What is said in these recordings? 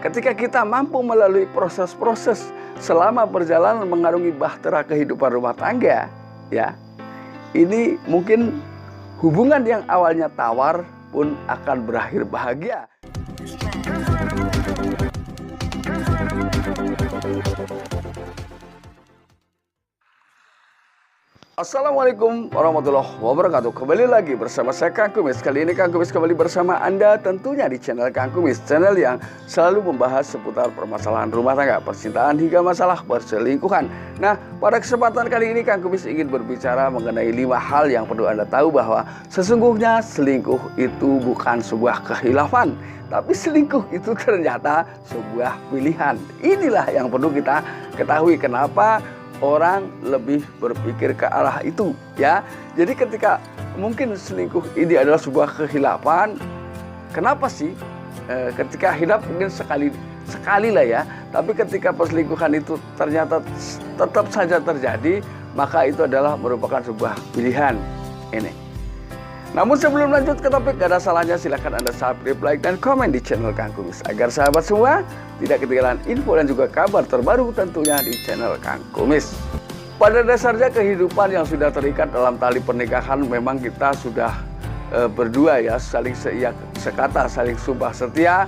ketika kita mampu melalui proses-proses selama perjalanan mengarungi bahtera kehidupan rumah tangga, ya, ini mungkin hubungan yang awalnya tawar pun akan berakhir bahagia. Assalamualaikum warahmatullahi wabarakatuh. Kembali lagi bersama saya Kang Kumis. Kali ini Kang Kumis kembali bersama Anda tentunya di channel Kang Kumis, channel yang selalu membahas seputar permasalahan rumah tangga, percintaan hingga masalah perselingkuhan. Nah, pada kesempatan kali ini Kang Kumis ingin berbicara mengenai 5 hal yang perlu Anda tahu, bahwa sesungguhnya selingkuh itu bukan sebuah khilafan, tapi selingkuh itu ternyata sebuah pilihan. Inilah yang perlu kita ketahui kenapa orang lebih berpikir ke arah itu, ya. Jadi ketika mungkin selingkuh ini adalah sebuah khilafan, kenapa sih? Ketika hilaf mungkin sekali lah ya, tapi ketika perselingkuhan itu ternyata tetap saja terjadi, maka itu adalah merupakan sebuah pilihan. Ini. Namun sebelum lanjut ke topik, gak ada salahnya silahkan Anda subscribe, like, dan komen di channel Kang Kumis, agar sahabat semua tidak ketinggalan info dan juga kabar terbaru tentunya di channel Kang Kumis. Pada dasarnya kehidupan yang sudah terikat dalam tali pernikahan, memang kita sudah berdua ya, saling sekata, saling sumpah setia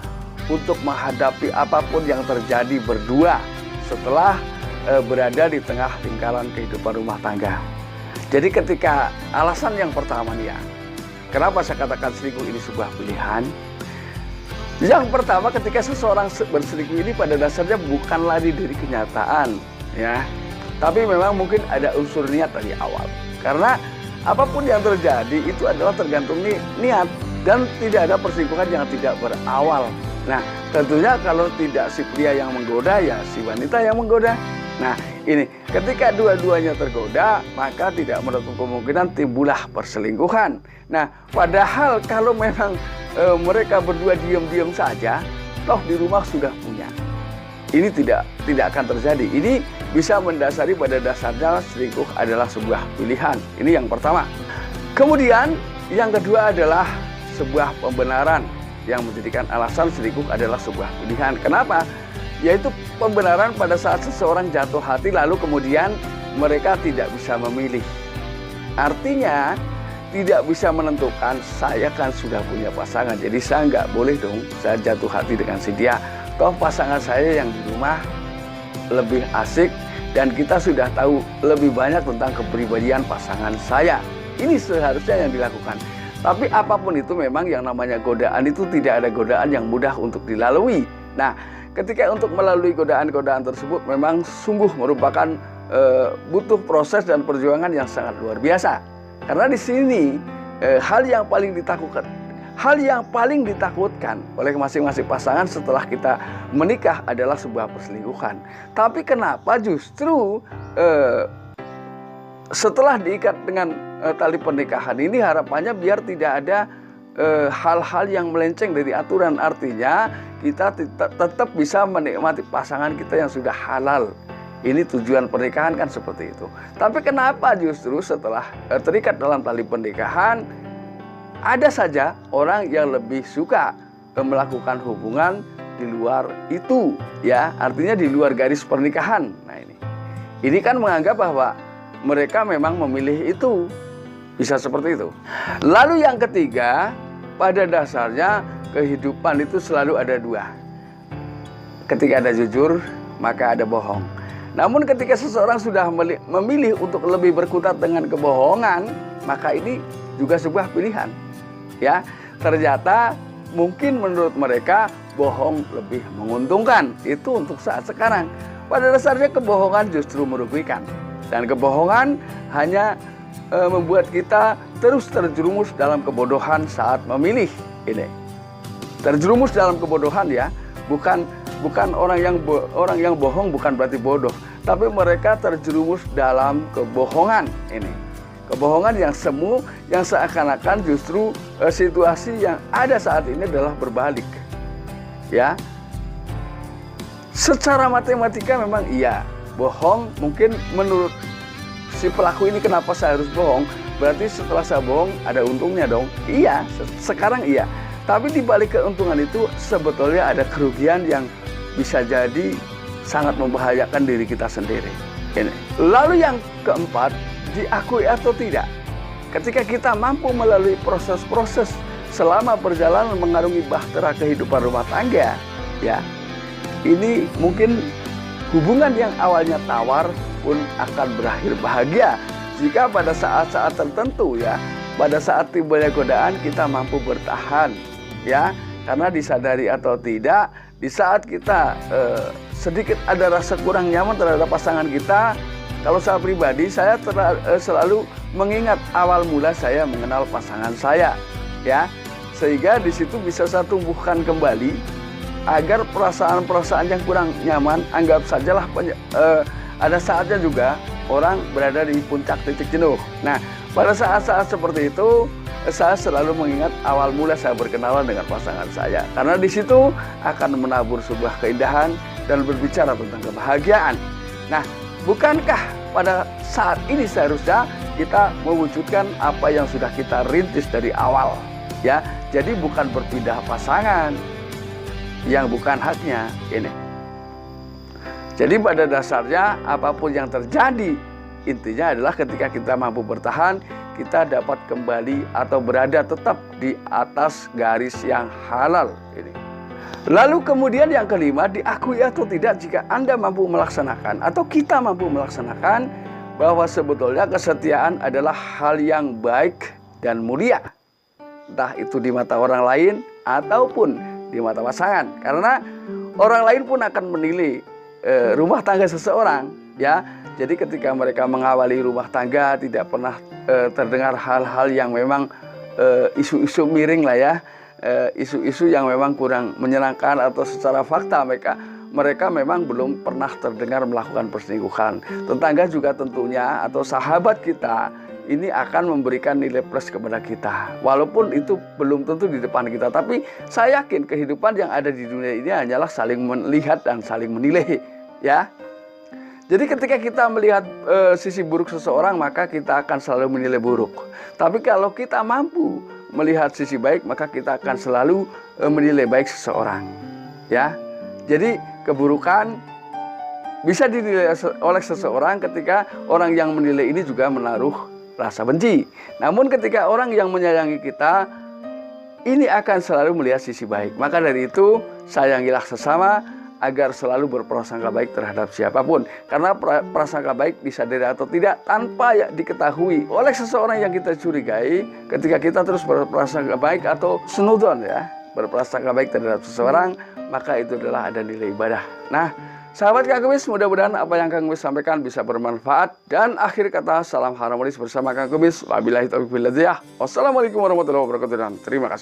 untuk menghadapi apapun yang terjadi berdua setelah berada di tengah lingkaran kehidupan rumah tangga. Jadi ketika alasan yang pertama nih ya, kenapa saya katakan selingkuh ini sebuah pilihan? Yang pertama, ketika seseorang berselingkuh ini pada dasarnya bukan lari dari kenyataan, ya, tapi memang mungkin ada unsur niat dari awal. Karena apapun yang terjadi itu adalah tergantung niat, dan tidak ada perselingkuhan yang tidak berawal. Nah, tentunya kalau tidak si pria yang menggoda, ya si wanita yang menggoda. Nah, ini ketika dua-duanya tergoda, maka tidak menutup kemungkinan timbullah perselingkuhan. Nah, padahal kalau memang mereka berdua diam-diam saja, toh di rumah sudah punya, ini tidak akan terjadi. Ini bisa mendasari pada dasarnya selingkuh adalah sebuah pilihan. Ini yang pertama. Kemudian yang kedua adalah sebuah pembenaran yang menjadikan alasan selingkuh adalah sebuah pilihan. Kenapa? Yaitu pembenaran pada saat seseorang jatuh hati lalu kemudian mereka tidak bisa memilih. Artinya tidak bisa menentukan, saya kan sudah punya pasangan, jadi saya nggak boleh dong saya jatuh hati dengan si dia. Toh pasangan saya yang di rumah lebih asik dan kita sudah tahu lebih banyak tentang kepribadian pasangan saya. Ini seharusnya yang dilakukan. Tapi apapun itu, memang yang namanya godaan itu tidak ada godaan yang mudah untuk dilalui. Nah, ketika untuk melalui godaan-godaan tersebut memang sungguh merupakan butuh proses dan perjuangan yang sangat luar biasa. Karena di sini hal yang paling ditakutkan oleh masing-masing pasangan setelah kita menikah adalah sebuah perselingkuhan. Tapi kenapa justru setelah diikat dengan tali pernikahan ini harapannya biar tidak ada hal-hal yang melenceng dari aturan. Artinya kita tetap bisa menikmati pasangan kita yang sudah halal. Ini tujuan pernikahan kan seperti itu. Tapi kenapa justru setelah terikat dalam tali pernikahan ada saja orang yang lebih suka melakukan hubungan di luar itu, ya, artinya di luar garis pernikahan. Nah, ini kan menganggap bahwa mereka memang memilih itu, bisa seperti itu. Lalu yang ketiga, pada dasarnya kehidupan itu selalu ada dua. Ketika ada jujur, maka ada bohong. Namun ketika seseorang sudah memilih untuk lebih berkutat dengan kebohongan, maka ini juga sebuah pilihan. Ya, ternyata mungkin menurut mereka bohong lebih menguntungkan. Itu untuk saat sekarang. Pada dasarnya kebohongan justru merugikan. Dan kebohongan hanya membuat kita terus terjerumus dalam kebodohan saat memilih. Ini terjerumus dalam kebodohan, ya, bukan orang yang bohong bukan berarti bodoh, tapi mereka terjerumus dalam kebohongan. Ini kebohongan yang semu, yang seakan-akan justru situasi yang ada saat ini adalah berbalik, ya. Secara matematika memang iya, bohong mungkin menurut si pelaku ini, kenapa saya harus bohong? Berarti setelah saya bohong ada untungnya dong. Iya, sekarang iya. Tapi di balik keuntungan itu sebetulnya ada kerugian yang bisa jadi sangat membahayakan diri kita sendiri. Ini. Lalu yang keempat, diakui atau tidak. Ketika kita mampu melalui proses-proses selama perjalanan mengarungi bahtera kehidupan rumah tangga, ya, ini mungkin hubungan yang awalnya tawar pun akan berakhir bahagia jika pada saat-saat tertentu, ya, pada saat timbulnya godaan kita mampu bertahan, ya, karena disadari atau tidak, di saat kita sedikit ada rasa kurang nyaman terhadap pasangan kita. Kalau saya pribadi, saya selalu mengingat awal mula saya mengenal pasangan saya, ya, sehingga di situ bisa saya tumbuhkan kembali agar perasaan-perasaan yang kurang nyaman, anggap sajalah ada saatnya juga orang berada di puncak titik jenuh. Nah, pada saat-saat seperti itu, saya selalu mengingat awal mula saya berkenalan dengan pasangan saya, karena di situ akan menabur sebuah keindahan dan berbicara tentang kebahagiaan. Nah, bukankah pada saat ini seharusnya kita mewujudkan apa yang sudah kita rintis dari awal, ya? Jadi bukan berpindah pasangan yang bukan haknya ini. Jadi pada dasarnya apapun yang terjadi, intinya adalah ketika kita mampu bertahan, kita dapat kembali atau berada tetap di atas garis yang halal ini. Lalu kemudian yang kelima, diakui atau tidak jika Anda mampu melaksanakan atau kita mampu melaksanakan bahwa sebetulnya kesetiaan adalah hal yang baik dan mulia, entah itu di mata orang lain ataupun di mata pasangan. Karena orang lain pun akan menilai rumah tangga seseorang, ya. Jadi ketika mereka mengawali rumah tangga tidak pernah terdengar hal-hal yang memang isu-isu miring lah, ya. Isu-isu yang memang kurang menyenangkan atau secara fakta mereka memang belum pernah terdengar melakukan perselingkuhan. Tetangga juga tentunya atau sahabat kita ini akan memberikan nilai plus kepada kita. Walaupun itu belum tentu di depan kita, tapi saya yakin kehidupan yang ada di dunia ini hanyalah saling melihat dan saling menilai, ya. Jadi ketika kita melihat sisi buruk seseorang, maka kita akan selalu menilai buruk. Tapi kalau kita mampu melihat sisi baik, maka kita akan selalu menilai baik seseorang, ya. Jadi keburukan bisa dinilai oleh seseorang ketika orang yang menilai ini juga menaruh rasa benci. Namun ketika orang yang menyayangi kita ini akan selalu melihat sisi baik. Maka dari itu sayangilah sesama agar selalu berprasangka baik terhadap siapapun. Karena prasangka baik disadari atau tidak tanpa diketahui oleh seseorang yang kita curigai, ketika kita terus berprasangka baik atau senudon, ya, berprasangka baik terhadap seseorang, maka itu adalah ada nilai ibadah. Nah, sahabat Kang Kumis, mudah-mudahan apa yang Kang Kumis sampaikan bisa bermanfaat. Dan akhir kata, salam harmonis bersama Kang Kumis. Wabillahi taufiq wal hidayah. Wassalamualaikum warahmatullahi wabarakatuh dan terima kasih.